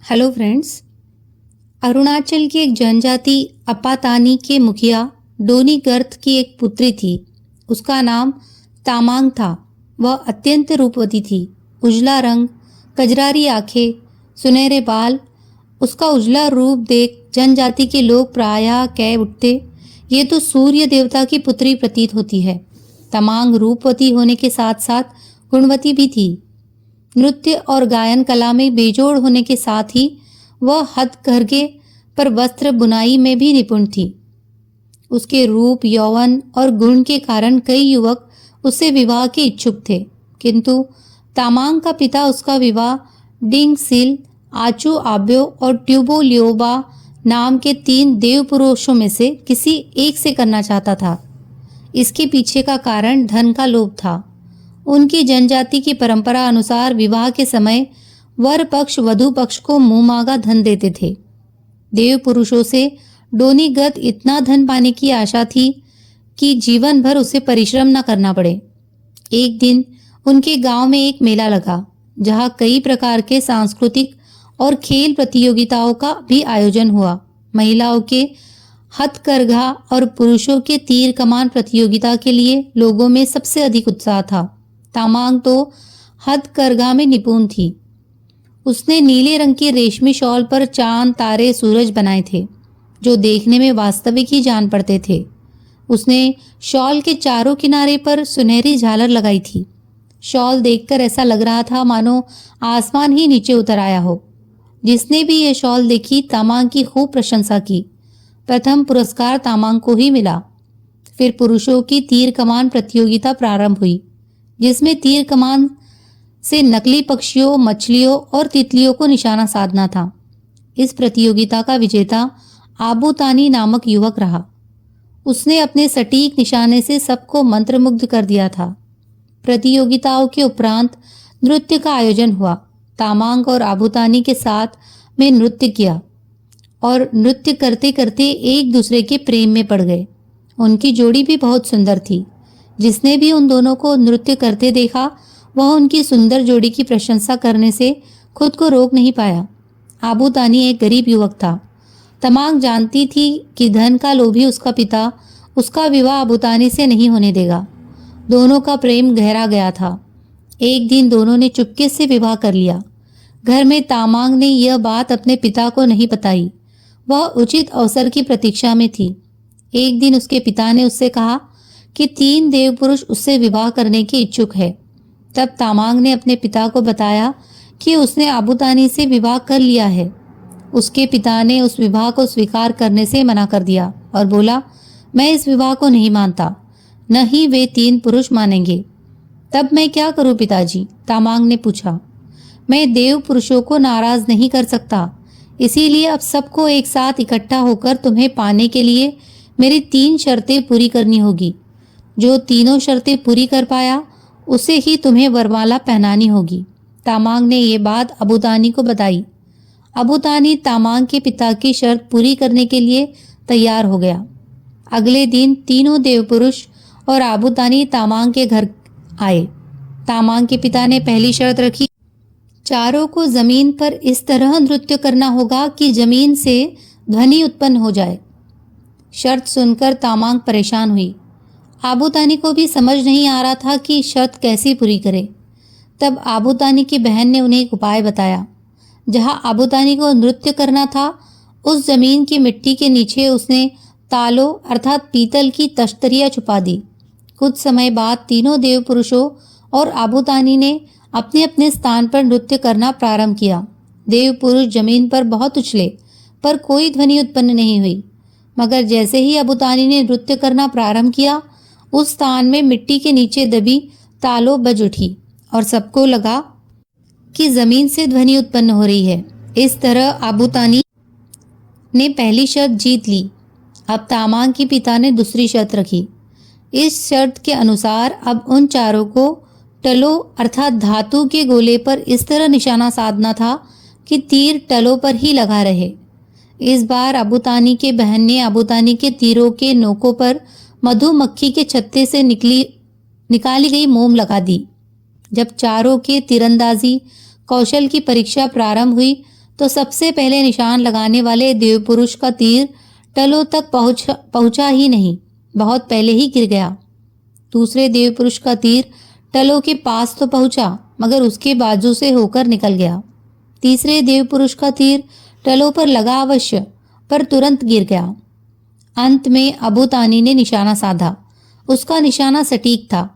Hello friends. Arunachal की एक जनजाति अपातानी के मुखिया डोनी गर्थ की एक पुत्री थी। उसका नाम तामांग था। वह अत्यंत रूपवती थी। उजला रंग, कजरारी आंखें, सुनहरे बाल। उसका उजला रूप देख जनजाति के लोग प्रायः कह उठते, ये तो सूर्य देवता की पुत्री प्रतीत होती है। तमांग रूपवती होने के साथ साथ गुणवती भी थी। नृत्य और गायन कला में बेजोड़ होने के साथ ही वह हथकरघे पर वस्त्र बुनाई में भी निपुण थी। उसके रूप, यौवन और गुण के कारण कई युवक उससे विवाह के इच्छुक थे, किंतु तामांग का पिता उसका विवाह डिंग सिल, आचू आब्यो और ट्यूबो लियोबा नाम के 3 देव पुरुषों में से किसी एक से करना चाहता था। इसके पीछे का कारण धन का लोभ था। उनकी जनजाति की परंपरा अनुसार विवाह के समय वर पक्ष वधु पक्ष को मुंह मांगा धन देते थे। देव पुरुषों से डोनीगत इतना धन पाने की आशा थी कि जीवन भर उसे परिश्रम न करना पड़े। एक दिन उनके गांव में एक मेला लगा, जहां कई प्रकार के सांस्कृतिक और खेल प्रतियोगिताओं का भी आयोजन हुआ। महिलाओं के हथकरघा और पुरुषों के तीर कमान प्रतियोगिता के लिए लोगों में सबसे अधिक उत्साह था। तामांग तो हथकरघा में निपुण थी। उसने नीले रंग के रेशमी शॉल पर चांद, तारे, सूरज बनाए थे, जो देखने में वास्तविक ही जान पड़ते थे। उसने शॉल के चारों किनारे पर सुनहरी झालर लगाई थी। शॉल देखकर ऐसा लग रहा था मानो आसमान ही नीचे उतर आया हो। जिसने भी यह शॉल देखी, तामांग की खूब प्रशंसा की। प्रथम पुरस्कार तामांग को ही मिला। फिर पुरुषों की तीर कमान प्रतियोगिता प्रारंभ हुई, जिसमें तीर कमान से नकली पक्षियों, मछलियों और तितलियों को निशाना साधना था। इस प्रतियोगिता का विजेता आबू तानी नामक युवक रहा। उसने अपने सटीक निशाने से सबको मंत्रमुग्ध कर दिया था। प्रतियोगिताओं के उपरांत नृत्य का आयोजन हुआ। तामांग और आबू तानी के साथ में नृत्य किया और नृत्य करते करते एक दूसरे के प्रेम में पड़ गए। उनकी जोड़ी भी बहुत सुंदर थी। जिसने भी उन दोनों को नृत्य करते देखा, वह उनकी सुंदर जोड़ी की प्रशंसा करने से खुद को रोक नहीं पाया। आबू तानी एक गरीब युवक था। तमांग जानती थी कि धन का लोभी उसका पिता उसका विवाह आबू तानी से नहीं होने देगा। दोनों का प्रेम गहरा गया था। एक दिन दोनों ने चुपके से विवाह कर लिया। घर में तामांग ने यह बात अपने पिता को नहीं बताई। वह उचित अवसर की प्रतीक्षा में थी। एक दिन उसके पिता ने उससे कहा कि 3 देव पुरुष उससे विवाह करने के इच्छुक है। तब तामांग ने अपने पिता को बताया कि उसने आबू तानी से विवाह कर लिया है। उसके पिता ने उस विवाह को स्वीकार करने से मना कर दिया और बोला, मैं इस विवाह को नहीं मानता, न ही वे 3 पुरुष मानेंगे। तब मैं क्या करूं पिताजी? तामांग ने पूछा। मैं देव पुरुषों को नाराज नहीं कर सकता, इसीलिए अब सबको एक साथ इकट्ठा होकर तुम्हें पाने के लिए मेरी 3 शर्तें पूरी करनी होगी। जो तीनों शर्तें पूरी कर पाया, उसे ही तुम्हें वरमाला पहनानी होगी। तामांग ने ये बात अबू तानी को बताई। अबू तानी तामांग के पिता की शर्त पूरी करने के लिए तैयार हो गया। अगले दिन तीनों देवपुरुष और आबू तानी तामांग के घर आए। तामांग के पिता ने पहली शर्त रखी, चारों को जमीन पर इस तरह नृत्य करना होगा कि जमीन से ध्वनि उत्पन्न हो जाए। शर्त सुनकर तामांग परेशान हुई। आबू तानी को भी समझ नहीं आ रहा था कि शर्त कैसे पूरी करे। तब आबू तानी की बहन ने उन्हें एक उपाय बताया। जहां आबू तानी को नृत्य करना था, उस जमीन की मिट्टी के नीचे उसने तालों अर्थात पीतल की तश्तरियां छुपा दी। कुछ समय बाद तीनों देव पुरुषों और आबू तानी ने अपने अपने स्थान पर नृत्य करना प्रारंभ किया। देव पुरुष जमीन पर बहुत उछले, पर कोई ध्वनि उत्पन्न नहीं हुई। मगर जैसे ही आबू तानी ने नृत्य करना प्रारंभ किया, उस स्थान में मिट्टी के नीचे दबी तालों बज उठी और सबको लगा कि जमीन से ध्वनि उत्पन्न हो रही है। इस तरह आबू तानी ने पहली शर्त जीत ली। अब तामांग के पिता ने दूसरी शर्त रखी। इस शर्त के अनुसार अब उन चारों को टलों अर्थात धातु के गोले पर इस तरह निशाना साधना था कि तीर टलों पर ही लगा रहे। इस बार आबू तानी के बहन ने आबू तानी के तीरों के नोकों पर मधुमक्खी के छत्ते से निकाली गई मोम लगा दी। जब चारों के तीरंदाजी कौशल की परीक्षा प्रारंभ हुई तो सबसे पहले निशान लगाने वाले देवपुरुष का तीर टलों तक पहुंचा ही नहीं, बहुत पहले ही गिर गया। दूसरे देवपुरुष का तीर टलों के पास तो पहुंचा, मगर उसके बाजू से होकर निकल गया। तीसरे देवपुरुष का तीर टलों पर लगा अवश्य, पर तुरंत गिर गया। अंत में अबू तानी ने निशाना साधा। उसका निशाना सटीक था।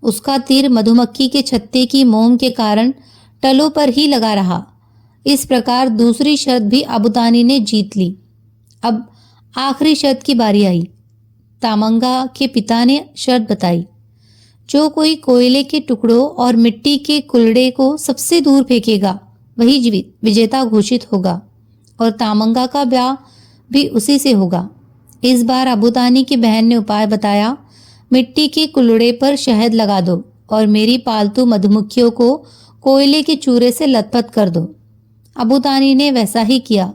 उसका तीर मधुमक्खी के छत्ते की मोम के कारण टलों पर ही लगा रहा। इस प्रकार दूसरी शर्त भी अबू तानी ने जीत ली। अब आखिरी शर्त की बारी आई। तामंगा के पिता ने शर्त बताई, जो कोई कोयले के टुकड़ों और मिट्टी के कुल्हड़े को सबसे दूर फेंकेगा वही विजेता घोषित होगा, और तामंगा का ब्याह भी उसी से होगा। इस बार अबू तानी की बहन ने उपाय बताया, मिट्टी के कुल्हड़े पर शहद लगा दो और मेरी पालतू मधुमक्खियों को कोयले के चूरे से लथपथ कर दो। अबू तानी ने वैसा ही किया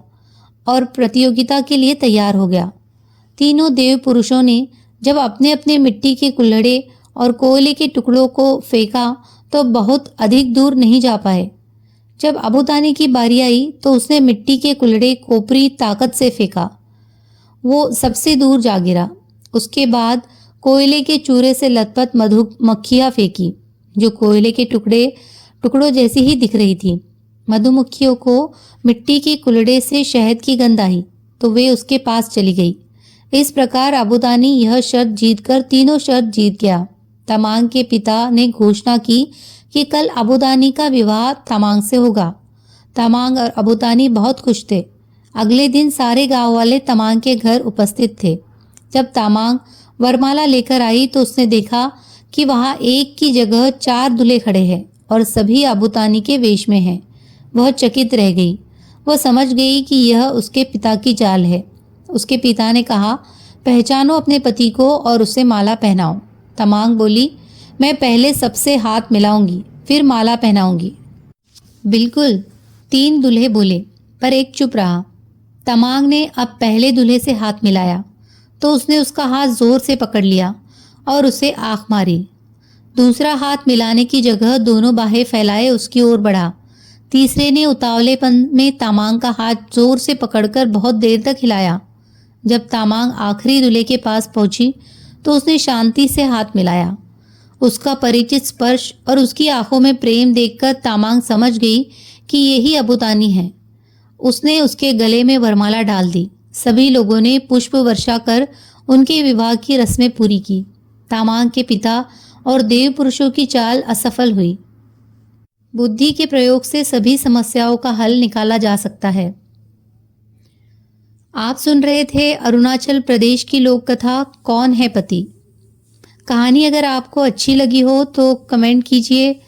और प्रतियोगिता के लिए तैयार हो गया। तीनों देव पुरुषों ने जब अपने अपने मिट्टी के कुल्हड़े और कोयले के टुकड़ों को फेंका तो बहुत अधिक दूर नहीं जा पाए। जब अबू तानी की बारी आई तो उसने मिट्टी के कुल्हड़े कोपरी ताकत से फेंका। वो सबसे दूर जा गिरा। उसके बाद कोयले के चूरे से लथपथ मधुमक्खियां फेंकी, जो कोयले के टुकड़ों जैसी ही दिख रही थी। मधुमक्खियों को मिट्टी के कुल्हड़े से शहद की गंध आई तो वे उसके पास चली गई। इस प्रकार अबू तानी यह शर्त जीतकर तीनों शर्त जीत गया। तमांग के पिता ने घोषणा की कि कल अबू तानी का विवाह तमांग से होगा। तमांग और अबू तानी बहुत खुश थे। अगले दिन सारे गांव वाले तमांग के घर उपस्थित थे। जब तमांग वरमाला लेकर आई तो उसने देखा कि वहां एक की जगह 4 दूल्हे खड़े हैं और सभी अबू तानी के वेश में हैं। वह चकित रह गई। वह समझ गई कि यह उसके पिता की चाल है। उसके पिता ने कहा, पहचानो अपने पति को और उसे माला पहनाओ। तमांग बोली, मैं पहले सबसे हाथ मिलाऊंगी, फिर माला पहनाऊंगी। बिल्कुल, 3 दूल्हे बोले, पर एक चुप रहा। तमांग ने अब पहले दूल्हे से हाथ मिलाया तो उसने उसका हाथ जोर से पकड़ लिया और उसे आंख मारी। दूसरा हाथ मिलाने की जगह दोनों बाहें फैलाए उसकी ओर बढ़ा। तीसरे ने उतावलेपन में तमांग का हाथ जोर से पकड़कर बहुत देर तक हिलाया। जब तमांग आखिरी दूल्हे के पास पहुंची तो उसने शांति से हाथ मिलाया। उसका परिचित स्पर्श और उसकी आंखों में प्रेम देखकर तमांग समझ गई कि यही अबू तानी है। उसने उसके गले में वरमाला डाल दी। सभी लोगों ने पुष्प वर्षा कर उनके विवाह की रस्में पूरी की। तमांग के पिता और देव पुरुषों की चाल असफल हुई। बुद्धि के प्रयोग से सभी समस्याओं का हल निकाला जा सकता है। आप सुन रहे थे अरुणाचल प्रदेश की लोक कथा कौन है पति। कहानी अगर आपको अच्छी लगी हो तो कमेंट कीजिए,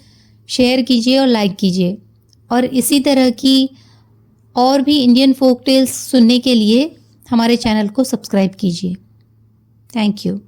शेयर कीजिए और लाइक कीजिए। और इसी तरह की और भी इंडियन फोक टेल्स सुनने के लिए हमारे चैनल को सब्सक्राइब कीजिए। Thank you.